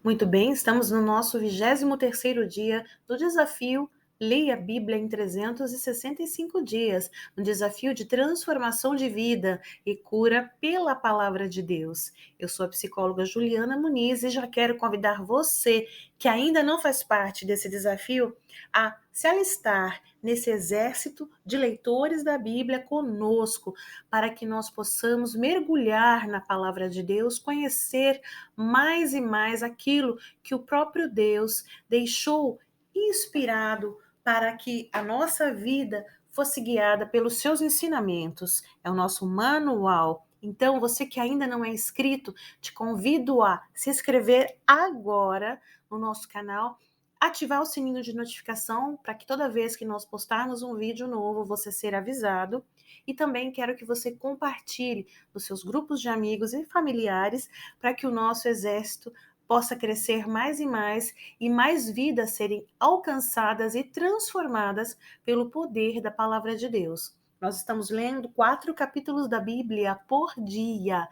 Muito bem, estamos no nosso 23º dia do desafio Leia a Bíblia em 365 dias, um desafio de transformação de vida e cura pela palavra de Deus. Eu sou a psicóloga Juliana Muniz e já quero convidar você, que ainda não faz parte desse desafio, a se alistar nesse exército de leitores da Bíblia conosco, para que nós possamos mergulhar na palavra de Deus, conhecer mais e mais aquilo que o próprio Deus deixou inspirado para que a nossa vida fosse guiada pelos seus ensinamentos. É o nosso manual. Então, você que ainda não é inscrito, te convido a se inscrever agora no nosso canal, ativar o sininho de notificação para que toda vez que nós postarmos um vídeo novo, você ser avisado. E também quero que você compartilhe nos seus grupos de amigos e familiares para que o nosso exército possa crescer mais e mais vidas serem alcançadas e transformadas pelo poder da palavra de Deus. Nós estamos lendo 4 capítulos da Bíblia por dia.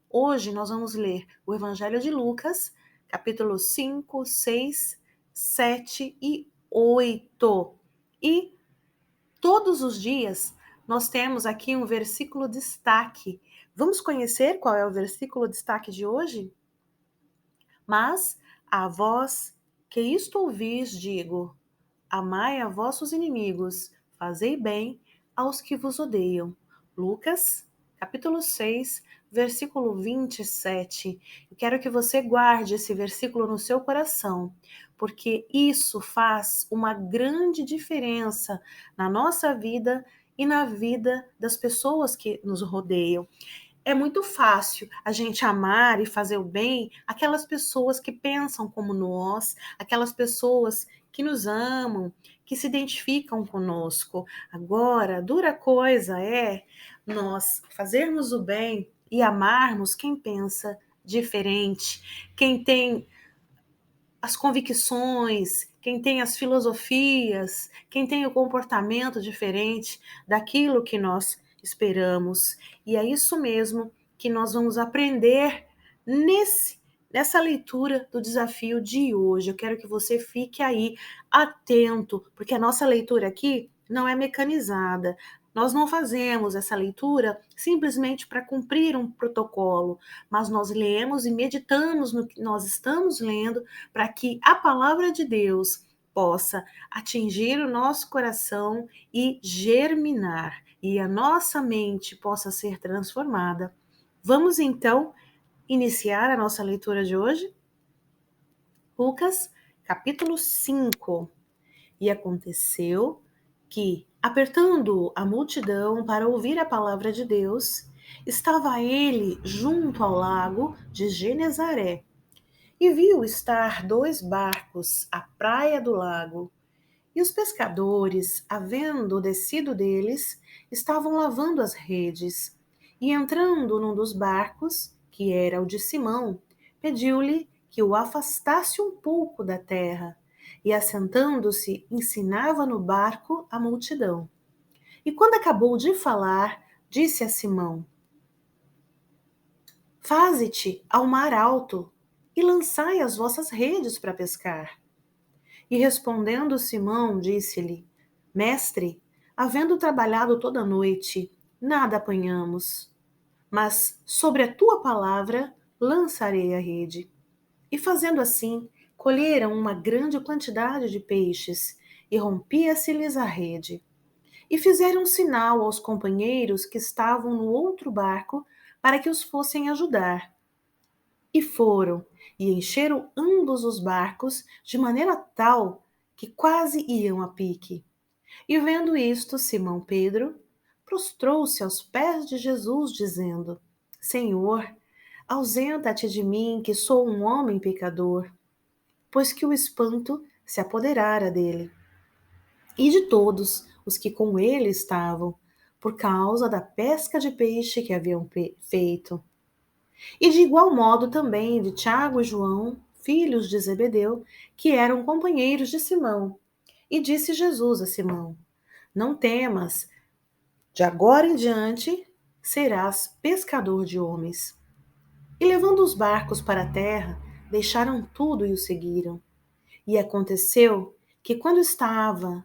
Hoje nós vamos ler o Evangelho de Lucas, capítulos 5, 6, 7 e 8. E todos os dias nós temos aqui um versículo destaque. Vamos conhecer qual é o versículo destaque de hoje? Mas a vós que isto ouvis, digo: amai a vossos inimigos, fazei bem aos que vos odeiam. Lucas, capítulo 6, versículo 27. Eu quero que você guarde esse versículo no seu coração, porque isso faz uma grande diferença na nossa vida e na vida das pessoas que nos rodeiam. É muito fácil a gente amar e fazer o bem aquelas pessoas que pensam como nós, aquelas pessoas que nos amam, que se identificam conosco. Agora, dura coisa é nós fazermos o bem e amarmos quem pensa diferente, quem tem as convicções, quem tem as filosofias, quem tem o comportamento diferente daquilo que nós esperamos. E é isso mesmo que nós vamos aprender nessa leitura do desafio de hoje. Eu quero que você fique aí atento, porque a nossa leitura aqui não é mecanizada. Nós não fazemos essa leitura simplesmente para cumprir um protocolo, mas nós lemos e meditamos no que nós estamos lendo para que a palavra de Deus possa atingir o nosso coração e germinar, e a nossa mente possa ser transformada. Vamos então iniciar a nossa leitura de hoje? Lucas, capítulo 5. E aconteceu que, apertando a multidão para ouvir a palavra de Deus, estava ele junto ao lago de Genezaré, e viu estar 2 barcos à praia do lago. E os pescadores, havendo descido deles, estavam lavando as redes. E entrando num dos barcos, que era o de Simão, pediu-lhe que o afastasse um pouco da terra. E assentando-se, ensinava no barco a multidão. E quando acabou de falar, disse a Simão: Faze-te ao mar alto e lançai as vossas redes para pescar. E respondendo Simão, disse-lhe: Mestre, havendo trabalhado toda a noite, nada apanhamos, mas sobre a tua palavra lançarei a rede. E fazendo assim, colheram uma grande quantidade de peixes, e rompia-se-lhes a rede. E fizeram sinal aos companheiros que estavam no outro barco para que os fossem ajudar. E foram, e encheram ambos os barcos de maneira tal que quase iam a pique. E vendo isto, Simão Pedro prostrou-se aos pés de Jesus, dizendo: Senhor, ausenta-te de mim, que sou um homem pecador, pois que o espanto se apoderara dele e de todos os que com ele estavam, por causa da pesca de peixe que haviam feito. E de igual modo também de Tiago e João, filhos de Zebedeu, que eram companheiros de Simão. E disse Jesus a Simão: Não temas, de agora em diante serás pescador de homens. E levando os barcos para a terra, deixaram tudo e o seguiram. E aconteceu que, quando estava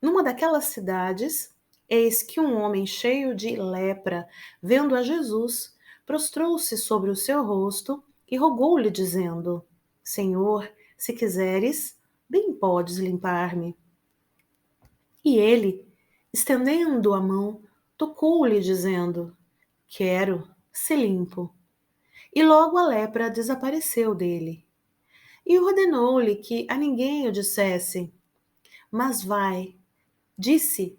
numa daquelas cidades, eis que um homem cheio de lepra, vendo a Jesus, prostrou-se sobre o seu rosto e rogou-lhe, dizendo: Senhor, se quiseres, bem podes limpar-me. E ele, estendendo a mão, tocou-lhe, dizendo: Quero, se limpo. E logo a lepra desapareceu dele. E ordenou-lhe que a ninguém o dissesse, mas vai, disse,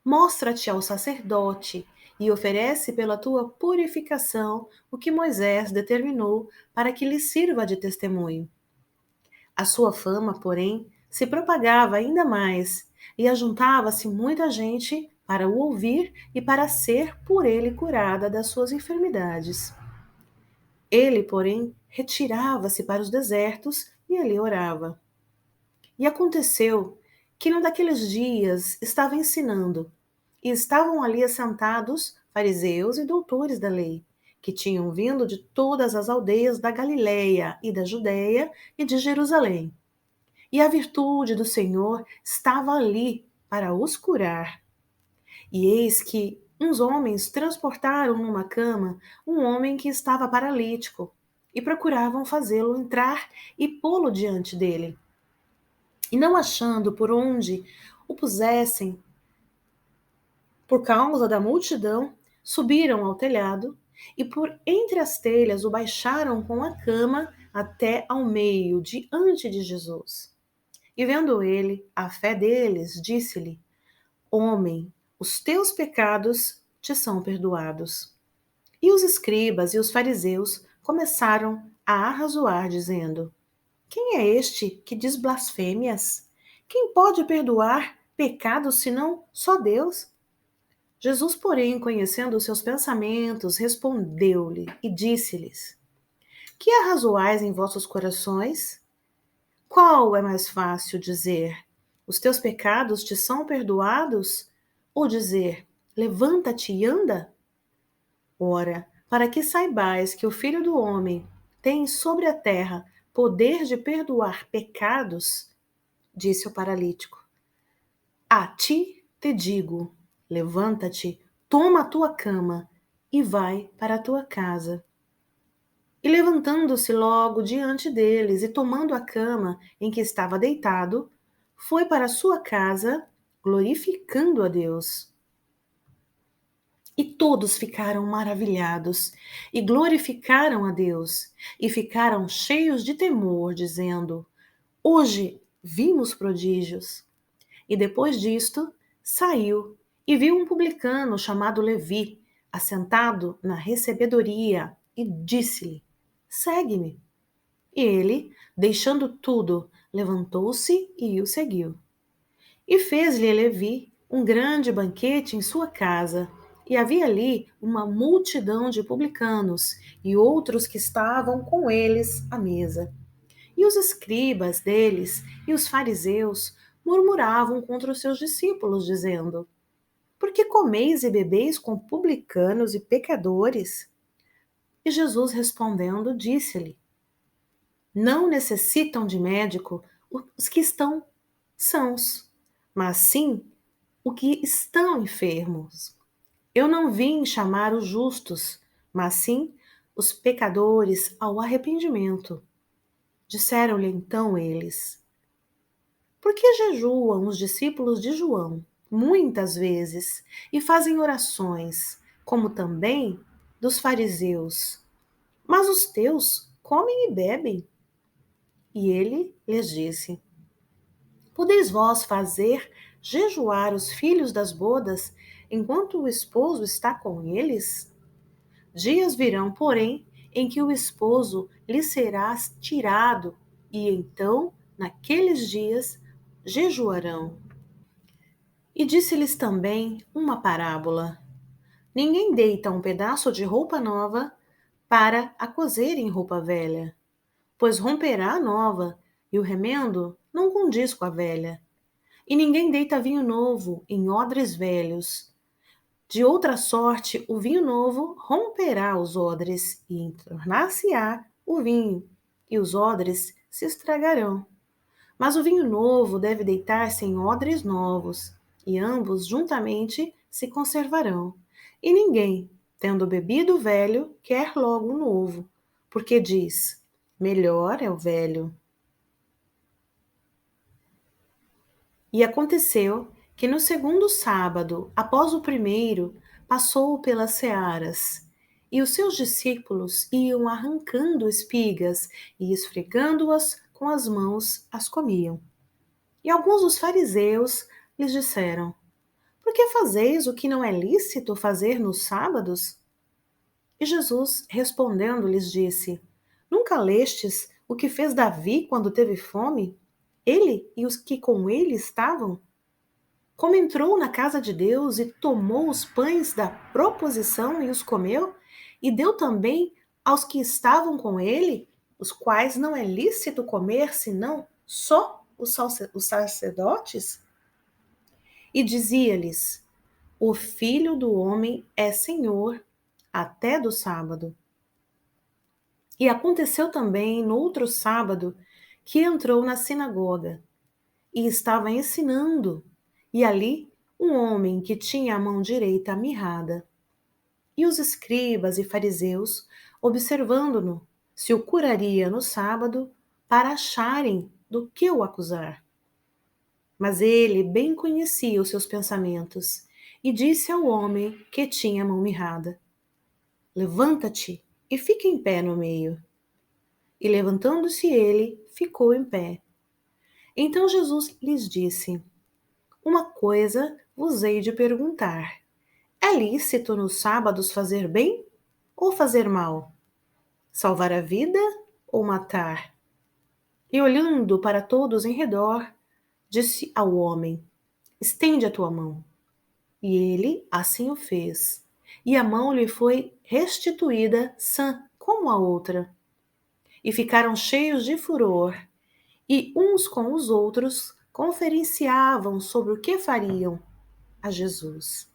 mostra-te ao sacerdote e oferece pela tua purificação o que Moisés determinou para que lhe sirva de testemunho. A sua fama, porém, se propagava ainda mais e ajuntava-se muita gente para o ouvir e para ser por ele curada das suas enfermidades. Ele, porém, retirava-se para os desertos e ali orava. E aconteceu que num daqueles dias estava ensinando, e estavam ali assentados fariseus e doutores da lei, que tinham vindo de todas as aldeias da Galileia e da Judéia e de Jerusalém. E a virtude do Senhor estava ali para os curar. E eis que uns homens transportaram numa cama um homem que estava paralítico, e procuravam fazê-lo entrar e pô-lo diante dele. E não achando por onde o pusessem, por causa da multidão, subiram ao telhado e por entre as telhas o baixaram com a cama até ao meio, diante de Jesus. E vendo ele a fé deles, disse-lhe: Homem, os teus pecados te são perdoados. E os escribas e os fariseus começaram a arrazoar, dizendo: Quem é este que diz blasfêmias? Quem pode perdoar pecados senão só Deus? Jesus, porém, conhecendo os seus pensamentos, respondeu-lhe e disse-lhes: Que arrazoais em vossos corações? Qual é mais fácil dizer: Os teus pecados te são perdoados? Ou dizer: Levanta-te e anda? Ora, para que saibais que o Filho do Homem tem sobre a terra poder de perdoar pecados, disse o paralítico, a ti te digo, levanta-te, toma a tua cama e vai para a tua casa. E levantando-se logo diante deles e tomando a cama em que estava deitado, foi para a sua casa, glorificando a Deus. E todos ficaram maravilhados e glorificaram a Deus e ficaram cheios de temor, dizendo: Hoje vimos prodígios. E depois disto, saiu e viu um publicano chamado Levi, assentado na recebedoria, e disse-lhe: Segue-me. E ele, deixando tudo, levantou-se e o seguiu. E fez-lhe Levi um grande banquete em sua casa, e havia ali uma multidão de publicanos e outros que estavam com eles à mesa. E os escribas deles e os fariseus murmuravam contra os seus discípulos, dizendo: Por que comeis e bebeis com publicanos e pecadores? E Jesus respondendo, disse-lhe: Não necessitam de médico os que estão sãos, mas sim os que estão enfermos. Eu não vim chamar os justos, mas sim os pecadores ao arrependimento. Disseram-lhe então eles: Por que jejuam os discípulos de João muitas vezes e fazem orações, como também dos fariseus, mas os teus comem e bebem? E ele lhes disse: Podeis vós fazer jejuar os filhos das bodas enquanto o esposo está com eles? Dias virão, porém, em que o esposo lhe será tirado, e então, naqueles dias, jejuarão. E disse-lhes também uma parábola: Ninguém deita um pedaço de roupa nova para a cozer em roupa velha, pois romperá a nova, e o remendo não condiz com a velha. E ninguém deita vinho novo em odres velhos. De outra sorte, o vinho novo romperá os odres e entornar-se-á o vinho, e os odres se estragarão. Mas o vinho novo deve deitar-se em odres novos, e ambos juntamente se conservarão. E ninguém, tendo bebido o velho, quer logo o novo, porque diz: melhor é o velho. E aconteceu que no segundo sábado, após o primeiro, passou pelas searas, e os seus discípulos iam arrancando espigas e esfregando-as com as mãos, as comiam. E alguns dos fariseus lhes disseram: por que fazeis o que não é lícito fazer nos sábados? E Jesus, respondendo, lhes disse: nunca lestes o que fez Davi quando teve fome? Ele e os que com ele estavam? Como entrou na casa de Deus e tomou os pães da proposição e os comeu, e deu também aos que estavam com ele, os quais não é lícito comer senão só os sacerdotes? E dizia-lhes: o Filho do homem é Senhor até do sábado. E aconteceu também no outro sábado que entrou na sinagoga e estava ensinando, e ali um homem que tinha a mão direita mirrada. E os escribas e fariseus, observando-no, se o curaria no sábado, para acharem do que o acusar. Mas ele bem conhecia os seus pensamentos, e disse ao homem que tinha a mão mirrada: levanta-te e fica em pé no meio. E levantando-se ele, ficou em pé. Então Jesus lhes disse: uma coisa vos hei de perguntar: é lícito nos sábados fazer bem ou fazer mal? Salvar a vida ou matar? E olhando para todos em redor, disse ao homem: estende a tua mão. E ele assim o fez. E a mão lhe foi restituída sã como a outra. E ficaram cheios de furor, e uns com os outros conferenciavam sobre o que fariam a Jesus.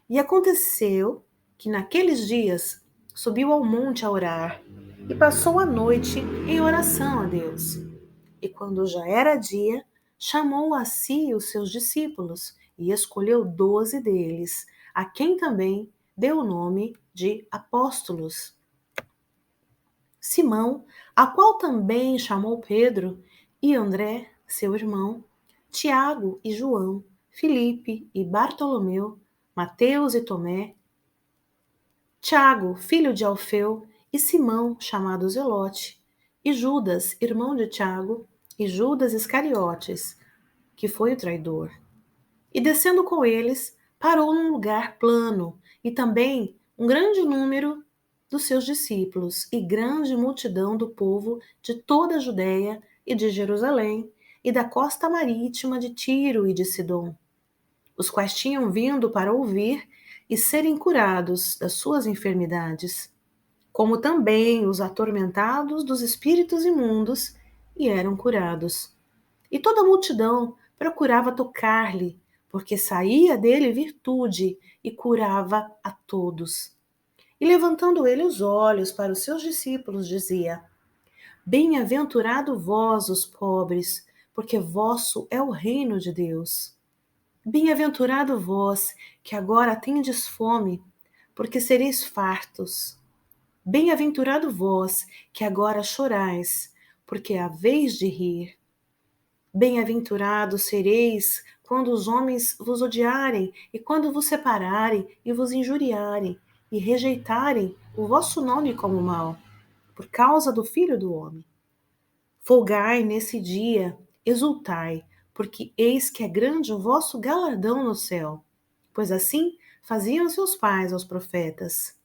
E aconteceu que naqueles dias subiu ao monte a orar e passou a noite em oração a Deus. E quando já era dia, chamou a si os seus discípulos e escolheu 12 deles, a quem também deu o nome de apóstolos. Simão, a qual também chamou Pedro, e André, seu irmão, Tiago e João, Filipe e Bartolomeu, Mateus e Tomé, Tiago, filho de Alfeu, e Simão, chamado Zelote, e Judas, irmão de Tiago, e Judas Iscariotes, que foi o traidor. E descendo com eles, parou num lugar plano, e também um grande número dos seus discípulos, e grande multidão do povo de toda a Judéia e de Jerusalém, e da costa marítima de Tiro e de Sidom, os quais tinham vindo para ouvir e serem curados das suas enfermidades, como também os atormentados dos espíritos imundos, e eram curados. E toda a multidão procurava tocar-lhe, porque saía dele virtude e curava a todos. E levantando ele os olhos para os seus discípulos, dizia: bem-aventurado vós, os pobres, porque vosso é o reino de Deus. Bem-aventurado vós, que agora tendes fome, porque sereis fartos. Bem-aventurado vós, que agora chorais, porque haveis de rir. Bem-aventurados sereis quando os homens vos odiarem, e quando vos separarem, e vos injuriarem, e rejeitarem o vosso nome como mal, por causa do Filho do Homem. Folgai nesse dia, exultai, porque eis que é grande o vosso galardão no céu. Pois assim faziam seus pais aos profetas.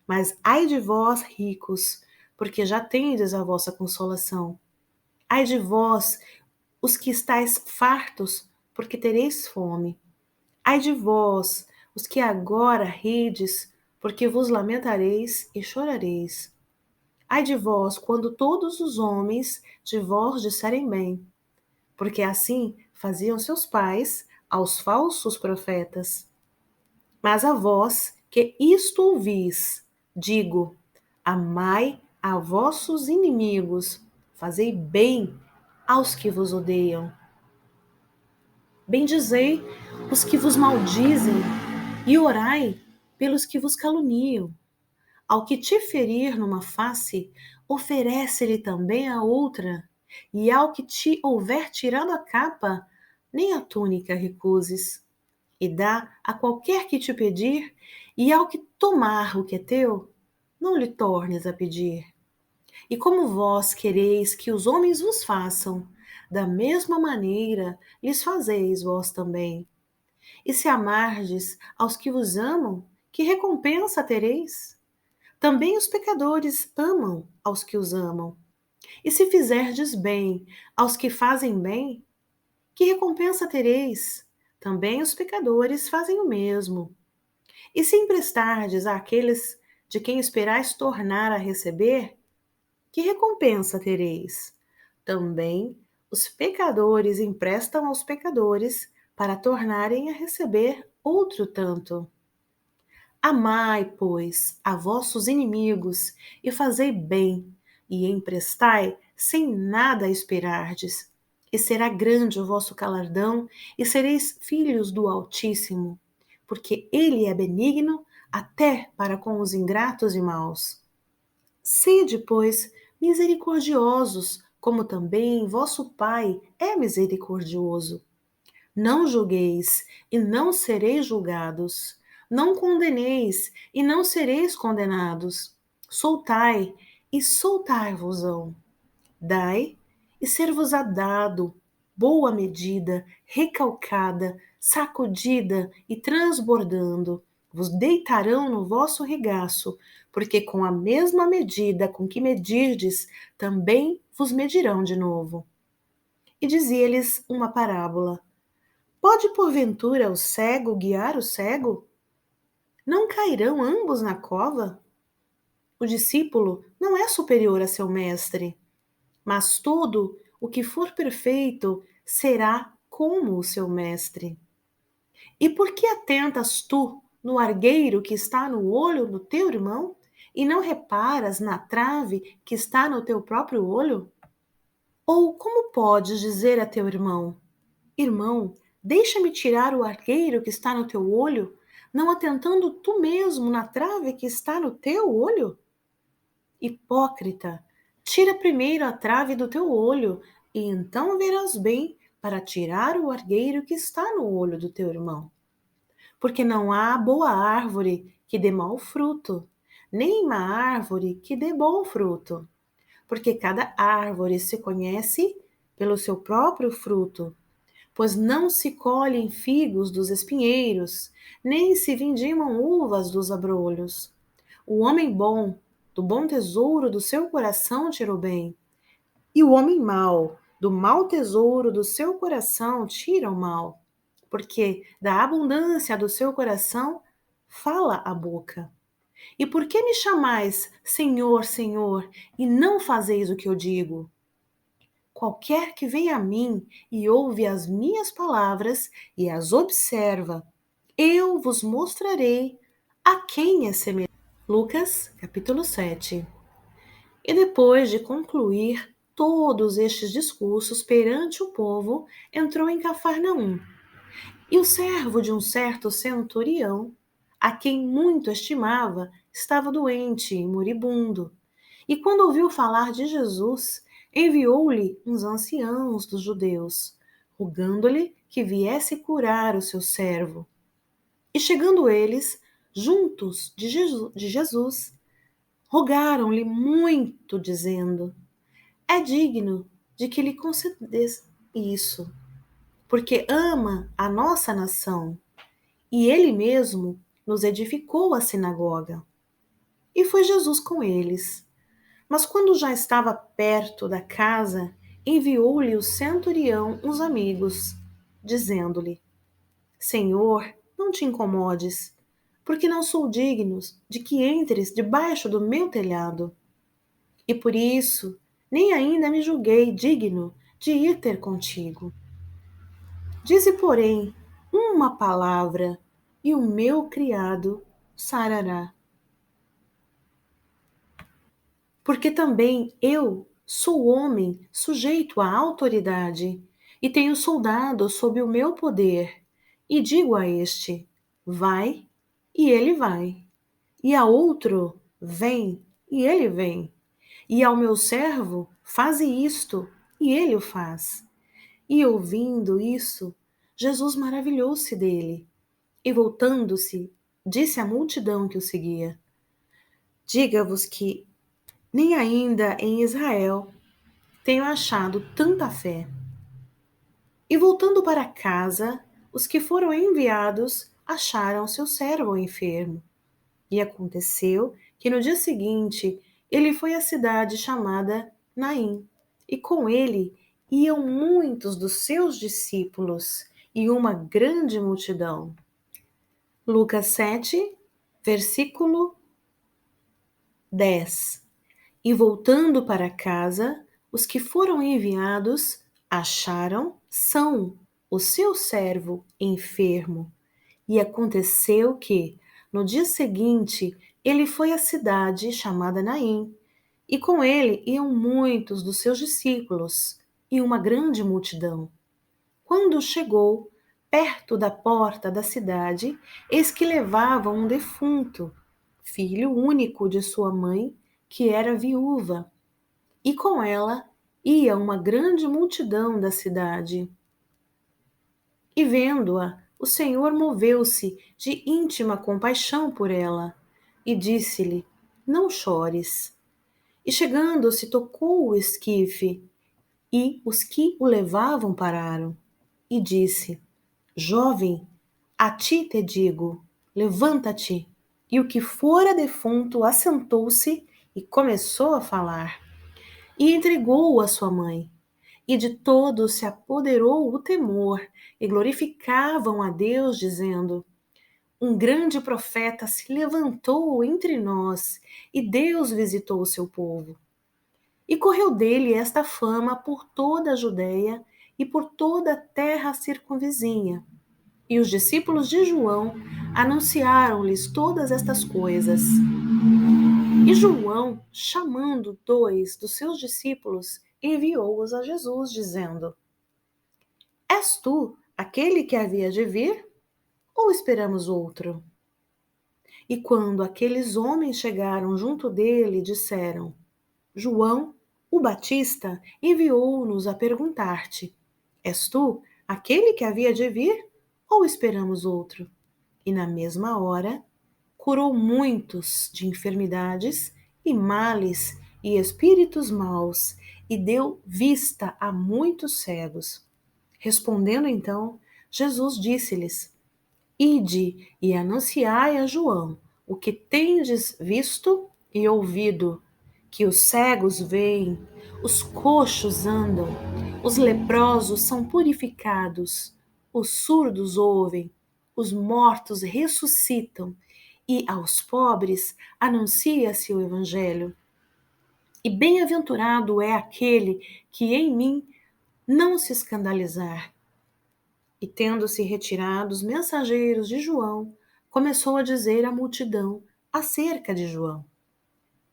Mas ai de vós, ricos, porque já tendes a vossa consolação. Ai de vós, os que estáis fartos, porque tereis fome. Ai de vós, os que agora rides, porque vos lamentareis e chorareis. Ai de vós, quando todos os homens de vós disserem bem, porque assim faziam seus pais aos falsos profetas. Mas a vós que isto ouvis, digo: amai a vossos inimigos, fazei bem aos que vos odeiam. Bendizei os que vos maldizem e orai pelos que vos caluniam. Ao que te ferir numa face, oferece-lhe também a outra, e ao que te houver tirado a capa, nem a túnica recuses. E dá a qualquer que te pedir, e ao que tomar o que é teu, não lhe tornes a pedir. E como vós quereis que os homens vos façam, da mesma maneira lhes fazeis vós também. E se amardes aos que vos amam, que recompensa tereis? Também os pecadores amam aos que os amam. E se fizerdes bem aos que fazem bem, que recompensa tereis? Também os pecadores fazem o mesmo. E se emprestardes àqueles de quem esperais tornar a receber, que recompensa tereis? Também os pecadores emprestam aos pecadores para tornarem a receber outro tanto. Amai, pois, a vossos inimigos e fazei bem, e emprestai sem nada esperardes. E será grande o vosso galardão, e sereis filhos do Altíssimo, porque ele é benigno até para com os ingratos e maus. Sede, pois, misericordiosos, como também vosso Pai é misericordioso. Não julgueis, e não sereis julgados. Não condeneis, e não sereis condenados. Soltai, e soltar-vos-ão. Dai, e ser-vos-á dado. Boa medida, recalcada, sacudida e transbordando, vos deitarão no vosso regaço, porque com a mesma medida com que medirdes, também vos medirão de novo. E dizia-lhes uma parábola: Pode porventura o cego guiar o cego? Não cairão ambos na cova? O discípulo não é superior a seu mestre, mas todo o que for perfeito será como o seu mestre. E por que atentas tu no argueiro que está no olho do teu irmão, e não reparas na trave que está no teu próprio olho? Ou como podes dizer a teu irmão: Irmão, deixa-me tirar o argueiro que está no teu olho, não atentando tu mesmo na trave que está no teu olho? Hipócrita, tira primeiro a trave do teu olho, e então verás bem para tirar o argueiro que está no olho do teu irmão. Porque não há boa árvore que dê mau fruto, nem má árvore que dê bom fruto. Porque cada árvore se conhece pelo seu próprio fruto. Pois não se colhem figos dos espinheiros, nem se vindimam uvas dos abrolhos. O homem bom, do bom tesouro do seu coração tira o bem, e o homem mau, do mau tesouro do seu coração tira o mal, porque da abundância do seu coração fala a boca. E por que me chamais Senhor, Senhor, e não fazeis o que eu digo? Qualquer que vem a mim e ouve as minhas palavras e as observa, eu vos mostrarei a quem é semelhante. Lucas, capítulo 7. E depois de concluir todos estes discursos perante o povo, entrou em Cafarnaum. E o servo de um certo centurião, a quem muito estimava, estava doente e moribundo. E quando ouviu falar de Jesus, enviou-lhe uns anciãos dos judeus, rogando-lhe que viesse curar o seu servo. E chegando eles, juntos de Jesus, rogaram-lhe muito, dizendo: É digno de que lhe concedesse isso, porque ama a nossa nação, e ele mesmo nos edificou a sinagoga. E foi Jesus com eles. Mas quando já estava perto da casa, enviou-lhe o centurião uns amigos, dizendo-lhe: Senhor, não te incomodes, porque não sou digno de que entres debaixo do meu telhado. E por isso, nem ainda me julguei digno de ir ter contigo. Dize, porém, uma palavra, e o meu criado sarará. Porque também eu sou homem sujeito à autoridade, e tenho soldados sob o meu poder, e digo a este: vai, e ele vai, e a outro: vem, e ele vem, e ao meu servo: faze isto, e ele o faz. E ouvindo isso, Jesus maravilhou-se dele, e voltando-se, disse à multidão que o seguia: diga-vos que nem ainda em Israel tenho achado tanta fé. E voltando para casa, os que foram enviados acharam seu servo enfermo. E aconteceu que no dia seguinte ele foi à cidade chamada Naim, e com ele iam muitos dos seus discípulos e uma grande multidão. Lucas 7, versículo 10. E voltando para casa, os que foram enviados acharam são o seu servo enfermo. E aconteceu que, no dia seguinte, ele foi à cidade chamada Naim, e com ele iam muitos dos seus discípulos e uma grande multidão. Quando chegou perto da porta da cidade, eis que levavam um defunto, filho único de sua mãe, que era viúva, e com ela ia uma grande multidão da cidade. E vendo-a, o Senhor moveu-se de íntima compaixão por ela e disse-lhe: não chores. E chegando-se, tocou o esquife, e os que o levavam pararam. E disse: jovem, a ti te digo, levanta-te. E o que fora defunto assentou-se e começou a falar. E entregou-o à sua mãe. E de todos se apoderou o temor, e glorificavam a Deus, dizendo: um grande profeta se levantou entre nós, e Deus visitou o seu povo. E correu dele esta fama por toda a Judéia e por toda a terra circunvizinha. E os discípulos de João anunciaram-lhes todas estas coisas. E João, chamando 2 dos seus discípulos, enviou-os a Jesus, dizendo: és tu aquele que havia de vir, ou esperamos outro? E quando aqueles homens chegaram junto dele, disseram: João, o Batista, enviou-nos a perguntar-te: és tu aquele que havia de vir, ou esperamos outro? E na mesma hora, curou muitos de enfermidades e males e espíritos maus, e deu vista a muitos cegos. Respondendo então, Jesus disse-lhes: ide e anunciai a João o que tendes visto e ouvido, que os cegos veem, os coxos andam, os leprosos são purificados, os surdos ouvem, os mortos ressuscitam, e aos pobres anuncia-se o Evangelho. E bem-aventurado é aquele que em mim não se escandalizar. E tendo-se retirado os mensageiros de João, começou a dizer à multidão acerca de João: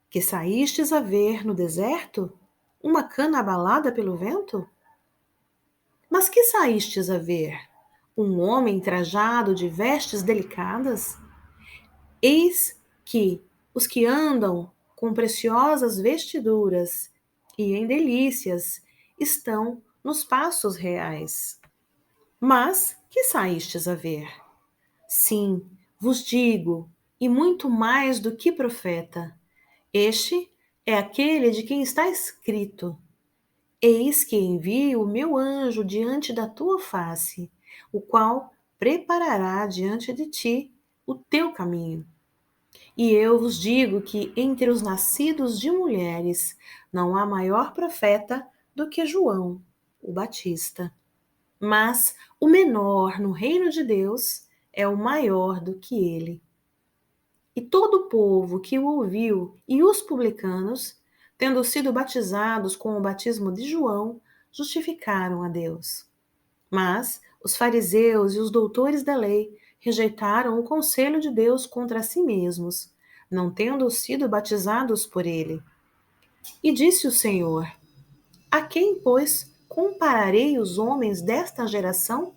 que saístes a ver no deserto? Uma cana abalada pelo vento? Mas que saístes a ver? Um homem trajado de vestes delicadas? Eis que os que andam com preciosas vestiduras e em delícias estão nos pastos reais. Mas que saístes a ver? Sim, vos digo, e muito mais do que profeta. Este é aquele de quem está escrito: eis que envio o meu anjo diante da tua face, o qual preparará diante de ti o teu caminho. E eu vos digo que entre os nascidos de mulheres não há maior profeta do que João, o Batista. Mas o menor no reino de Deus é o maior do que ele. E todo o povo que o ouviu e os publicanos, tendo sido batizados com o batismo de João, justificaram a Deus. Mas os fariseus e os doutores da lei rejeitaram o conselho de Deus contra si mesmos, não tendo sido batizados por ele. E disse o Senhor: A quem, pois, compararei os homens desta geração?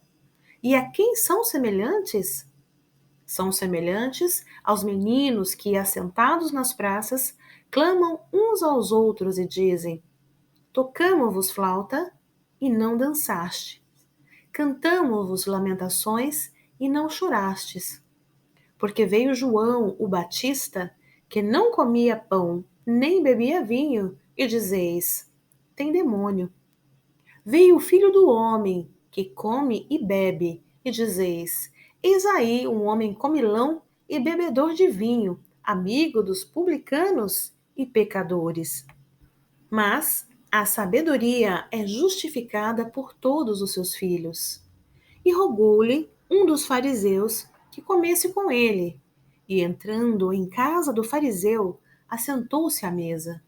E a quem são semelhantes? São semelhantes aos meninos que, assentados nas praças, clamam uns aos outros e dizem: Tocamo-vos flauta e não dançaste. Cantamo-vos lamentações e não chorastes. Porque veio João, o Batista, que não comia pão nem bebia vinho, e dizeis: Tem demônio. Veio o Filho do Homem, que come e bebe, e dizeis: Eis aí um homem comilão e bebedor de vinho, amigo dos publicanos e pecadores. Mas a sabedoria é justificada por todos os seus filhos. E rogou-lhe um dos fariseus que comesse com ele. E entrando em casa do fariseu, assentou-se à mesa.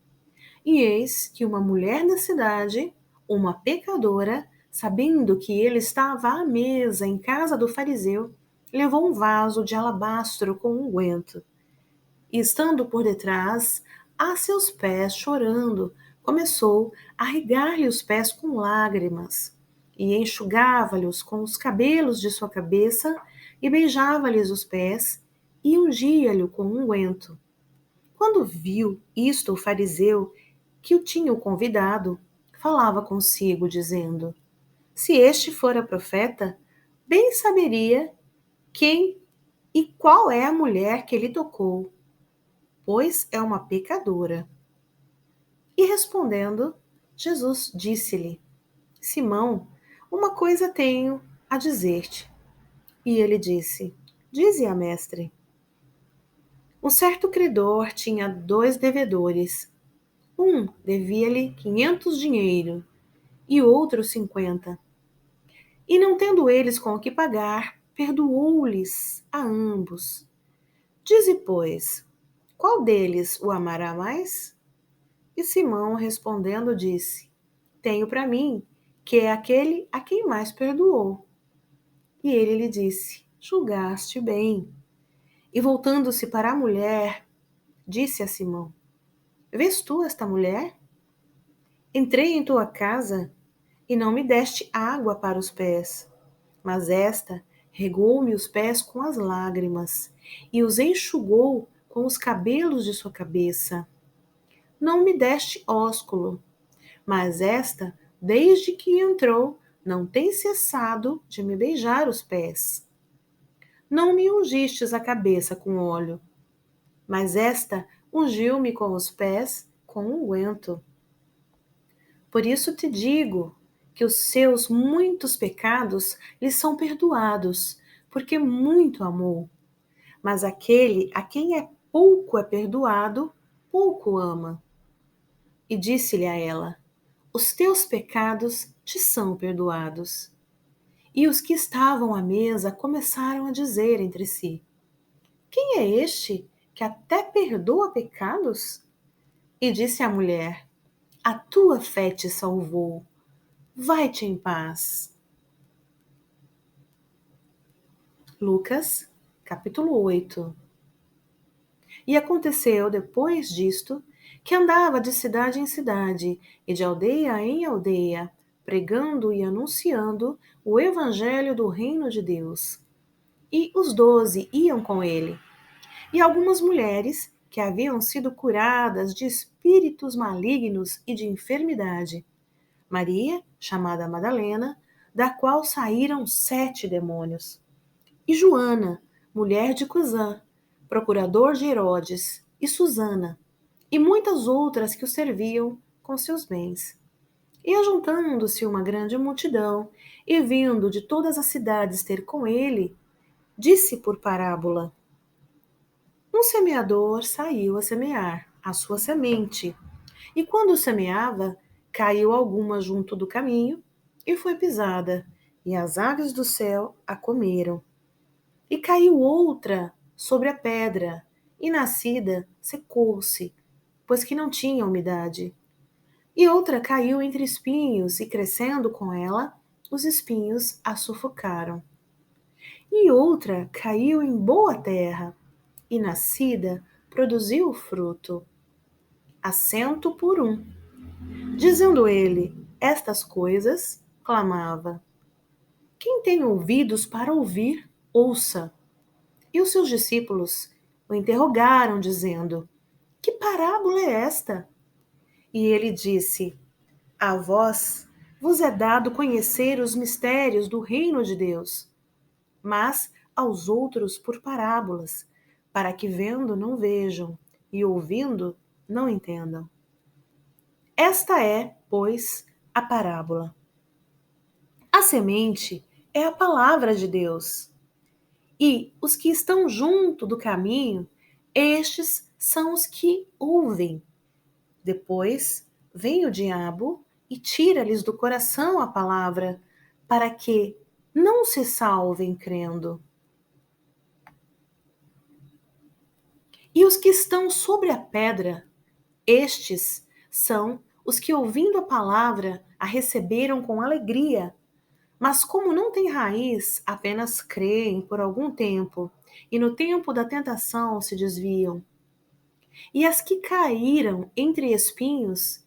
E eis que uma mulher da cidade, uma pecadora, sabendo que ele estava à mesa em casa do fariseu, levou um vaso de alabastro com unguento. E estando por detrás, a seus pés, chorando, começou a regar-lhe os pés com lágrimas, e enxugava-lhes com os cabelos de sua cabeça, e beijava-lhes os pés, e ungia-lhe com unguento. Quando viu isto o fariseu, que o tinha convidado, falava consigo, dizendo: Se este fora profeta, bem saberia quem e qual é a mulher que lhe tocou, pois é uma pecadora. E respondendo, Jesus disse-lhe: Simão, uma coisa tenho a dizer-te. E ele disse: Dize-a, mestre. Um certo credor tinha 2 devedores. Um devia-lhe 500 dinheiro e outro 50. E não tendo eles com o que pagar, perdoou-lhes a ambos. Dize, pois, qual deles o amará mais? E Simão, respondendo, disse: Tenho para mim que é aquele a quem mais perdoou. E ele lhe disse: Julgaste bem. E voltando-se para a mulher, disse a Simão: Vês tu esta mulher? Entrei em tua casa e não me deste água para os pés, mas esta regou-me os pés com as lágrimas e os enxugou com os cabelos de sua cabeça. Não me deste ósculo, mas esta, desde que entrou, não tem cessado de me beijar os pés. Não me ungistes a cabeça com óleo, mas esta ungiu-me com os pés com unguento. Por isso te digo que os seus muitos pecados lhe são perdoados, porque muito amou. Mas aquele a quem pouco é perdoado, pouco ama. E disse-lhe a ela: Os teus pecados te são perdoados. E os que estavam à mesa começaram a dizer entre si: Quem é este que até perdoa pecados? E disse a mulher: A tua fé te salvou. Vai-te em paz. Lucas, capítulo 8. E aconteceu, depois disto, que andava de cidade em cidade e de aldeia em aldeia, pregando e anunciando o evangelho do reino de Deus. E os 12 iam com ele. E algumas mulheres que haviam sido curadas de espíritos malignos e de enfermidade. Maria, chamada Madalena, da qual saíram 7 demônios. E Joana, mulher de Cusã, procurador de Herodes, e Susana, e muitas outras que o serviam com seus bens. E ajuntando-se uma grande multidão, e vindo de todas as cidades ter com ele, disse por parábola: Um semeador saiu a semear a sua semente, e quando semeava, caiu alguma junto do caminho, e foi pisada, e as aves do céu a comeram. E caiu outra sobre a pedra, e nascida secou-se, pois que não tinha umidade. E outra caiu entre espinhos, e crescendo com ela, os espinhos a sufocaram. E outra caiu em boa terra, e nascida produziu fruto, assento por um. Dizendo ele estas coisas, clamava: Quem tem ouvidos para ouvir, ouça. E os seus discípulos o interrogaram, dizendo: Que parábola é esta? E ele disse: A vós vos é dado conhecer os mistérios do reino de Deus, mas aos outros por parábolas, para que vendo não vejam e ouvindo não entendam. Esta é, pois, a parábola. A semente é a palavra de Deus, e os que estão junto do caminho, estes são os que ouvem. Depois vem o diabo e tira-lhes do coração a palavra, para que não se salvem crendo. E os que estão sobre a pedra, estes são os que, ouvindo a palavra, a receberam com alegria, mas como não têm raiz, apenas creem por algum tempo, e no tempo da tentação se desviam. E as que caíram entre espinhos,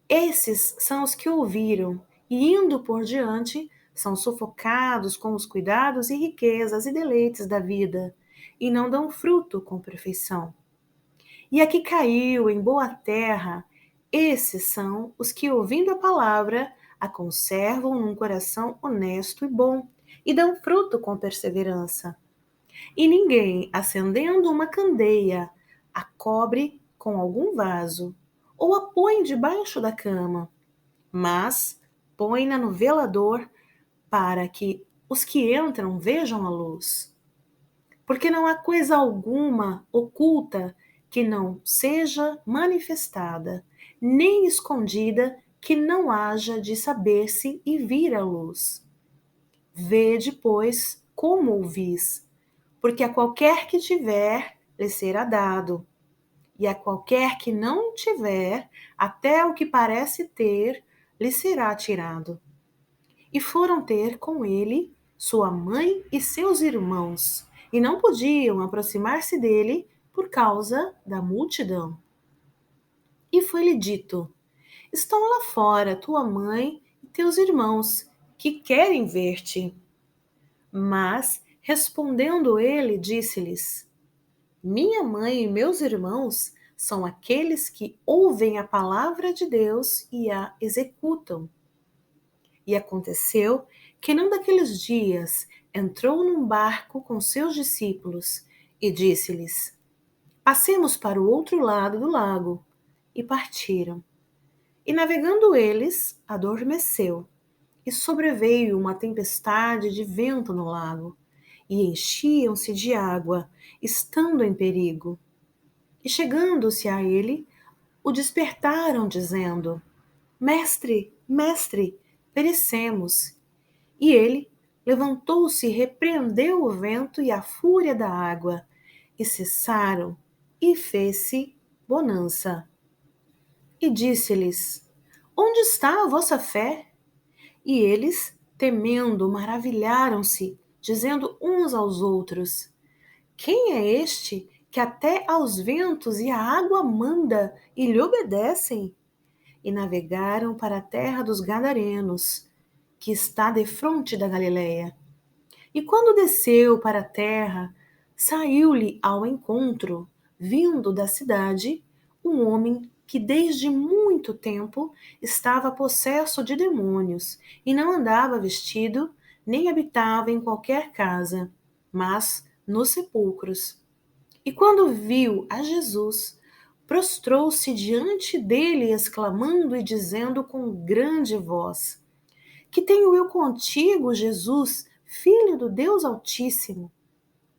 esses são os que ouviram, e indo por diante, são sufocados com os cuidados e riquezas e deleites da vida, e não dão fruto com perfeição. E a que caiu em boa terra, esses são os que, ouvindo a palavra, a conservam num coração honesto e bom, e dão fruto com perseverança. E ninguém, acendendo uma candeia, a cobre com algum vaso, ou a põe debaixo da cama, mas põe-na no velador, para que os que entram vejam a luz. Porque não há coisa alguma oculta que não seja manifestada, nem escondida que não haja de saber-se e vir à luz. Vede, pois, como ouvis, porque a qualquer que tiver, lhe será dado, e a qualquer que não tiver, até o que parece ter, lhe será tirado. E foram ter com ele sua mãe e seus irmãos, e não podiam aproximar-se dele por causa da multidão. E foi-lhe dito: Estão lá fora tua mãe e teus irmãos, que querem ver-te. Mas, respondendo ele, disse-lhes: Minha mãe e meus irmãos são aqueles que ouvem a palavra de Deus e a executam. E aconteceu que num daqueles dias entrou num barco com seus discípulos e disse-lhes: Passemos para o outro lado do lago. E partiram. E navegando eles, adormeceu, e sobreveio uma tempestade de vento no lago, e enchiam-se de água, estando em perigo. E chegando-se a ele, o despertaram, dizendo: Mestre, mestre, perecemos. E ele levantou-se e repreendeu o vento e a fúria da água, e cessaram, e fez-se bonança. E disse-lhes: Onde está a vossa fé? E eles, temendo, maravilharam-se, dizendo uns aos outros: Quem é este que até aos ventos e à água manda e lhe obedecem? E navegaram para a terra dos Gadarenos, que está defronte da Galileia. E quando desceu para a terra, saiu-lhe ao encontro, vindo da cidade, um homem que desde muito tempo estava possesso de demônios, e não andava vestido, nem habitava em qualquer casa, mas nos sepulcros. E quando viu a Jesus, prostrou-se diante dele, exclamando e dizendo com grande voz: Que tenho eu contigo, Jesus, Filho do Deus Altíssimo?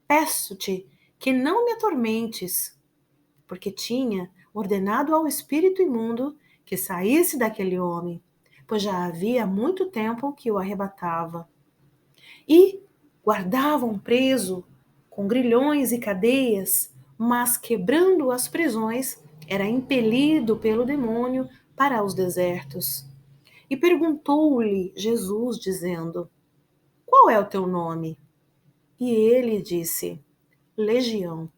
Peço-te que não me atormentes. Porque tinha ordenado ao espírito imundo que saísse daquele homem, pois já havia muito tempo que o arrebatava. E guardavam preso com grilhões e cadeias, mas quebrando as prisões, era impelido pelo demônio para os desertos. E perguntou-lhe Jesus, dizendo: Qual é o teu nome? E ele disse: Legião,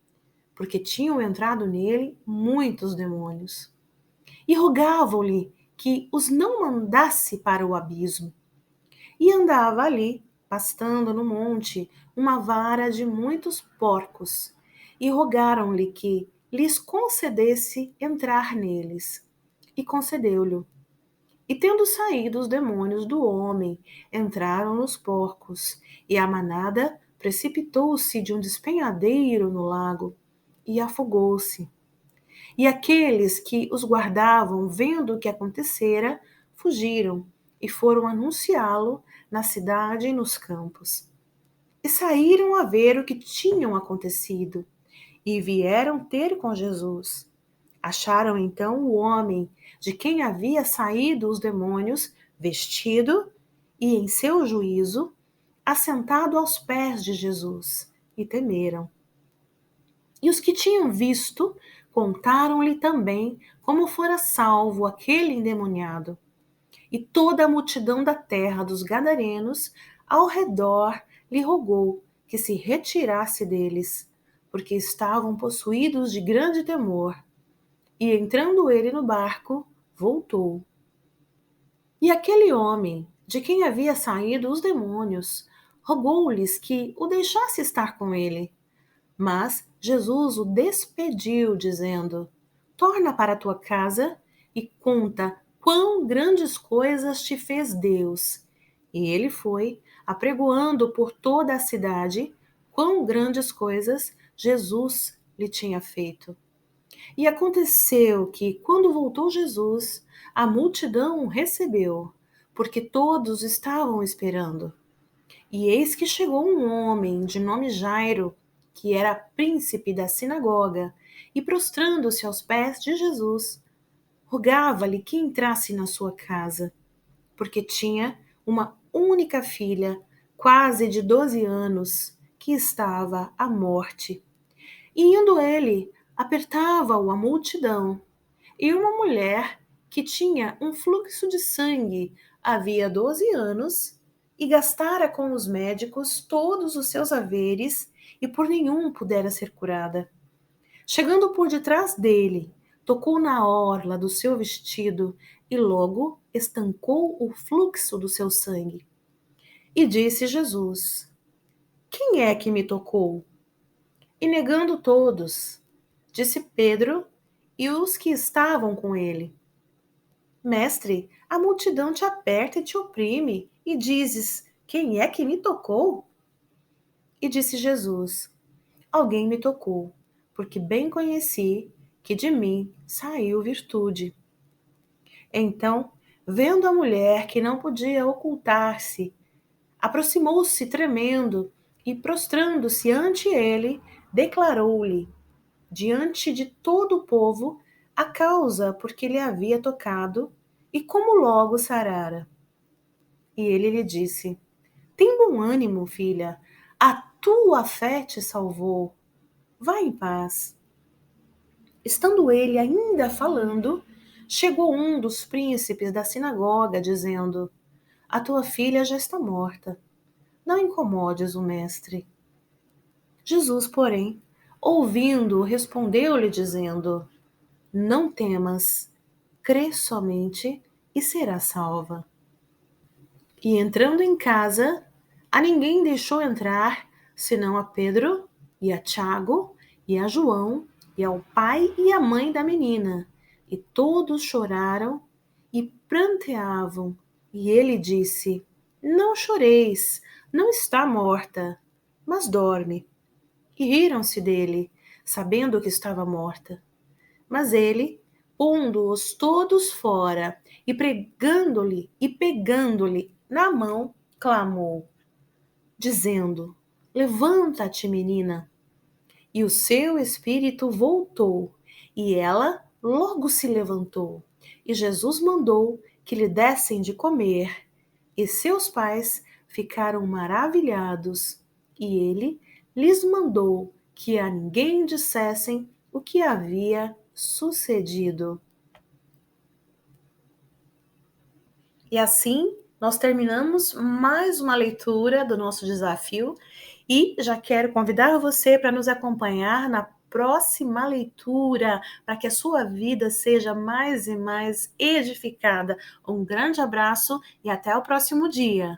porque tinham entrado nele muitos demônios. e rogavam-lhe que os não mandasse para o abismo. E andava ali, pastando no monte, uma vara de muitos porcos, e rogaram-lhe que lhes concedesse entrar neles. E concedeu-lhe. E tendo saído os demônios do homem, entraram nos porcos, e a manada precipitou-se de um despenhadeiro no lago, e afogou-se. E aqueles que os guardavam, vendo o que acontecera, fugiram e foram anunciá-lo na cidade e nos campos. E saíram a ver o que tinham acontecido, e vieram ter com Jesus. Acharam então o homem de quem havia saído os demônios, vestido e, em seu juízo, assentado aos pés de Jesus, e temeram. E os que tinham visto contaram-lhe também como fora salvo aquele endemoniado. E toda a multidão da terra dos Gadarenos ao redor lhe rogou que se retirasse deles, porque estavam possuídos de grande temor. E entrando ele no barco, voltou. E aquele homem, de quem havia saído os demônios, rogou-lhes que o deixasse estar com ele. Mas Jesus o despediu, dizendo: Torna para a tua casa e conta quão grandes coisas te fez Deus. E ele foi, apregoando por toda a cidade, quão grandes coisas Jesus lhe tinha feito. E aconteceu que, quando voltou Jesus, a multidão o recebeu, porque todos estavam esperando. E eis que chegou um homem de nome Jairo, que era príncipe da sinagoga, e prostrando-se aos pés de Jesus, rogava-lhe que entrasse na sua casa, porque tinha uma única filha, quase de 12 anos, que estava à morte. E indo ele, apertava-o a multidão. E uma mulher que tinha um fluxo de sangue havia 12 anos e gastara com os médicos todos os seus haveres e por nenhum pudera ser curada. Chegando por detrás dele, tocou na orla do seu vestido e logo estancou o fluxo do seu sangue. E disse Jesus: Quem é que me tocou? E negando todos, disse Pedro e os que estavam com ele: Mestre, a multidão te aperta e te oprime, e dizes: Quem é que me tocou? E disse Jesus: Alguém me tocou, porque bem conheci que de mim saiu virtude. Então, vendo a mulher que não podia ocultar-se, aproximou-se tremendo e, prostrando-se ante ele, declarou-lhe, diante de todo o povo, a causa por que lhe havia tocado e como logo sarara. E ele lhe disse: Tem bom ânimo, filha, a tua fé te salvou. Vá em paz. Estando ele ainda falando, chegou um dos príncipes da sinagoga, dizendo: A tua filha já está morta. Não incomodes o mestre. Jesus, porém, ouvindo, respondeu-lhe, dizendo: Não temas, crê somente e serás salva. E entrando em casa, a ninguém deixou entrar, senão a Pedro e a Tiago e a João e ao pai e à mãe da menina. E todos choraram e pranteavam. E ele disse: Não choreis, não está morta, mas dorme. E riram-se dele, sabendo que estava morta. Mas ele, pondo-os todos fora e pegando-lhe na mão, clamou, dizendo: Levanta-te, menina. E o seu espírito voltou, e ela logo se levantou. E Jesus mandou que lhe dessem de comer. E seus pais ficaram maravilhados, e ele lhes mandou que a ninguém dissessem o que havia sucedido. E assim, nós terminamos mais uma leitura do nosso desafio e já quero convidar você para nos acompanhar na próxima leitura, para que a sua vida seja mais e mais edificada. Um grande abraço e até o próximo dia.